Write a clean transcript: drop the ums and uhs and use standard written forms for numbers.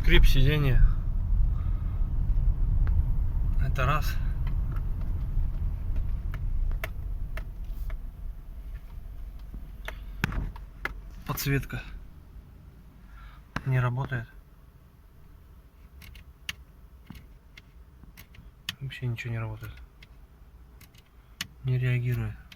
Скрип сиденья. Это раз. Подсветка не работает. Вообще ничего не работает. Не реагирует.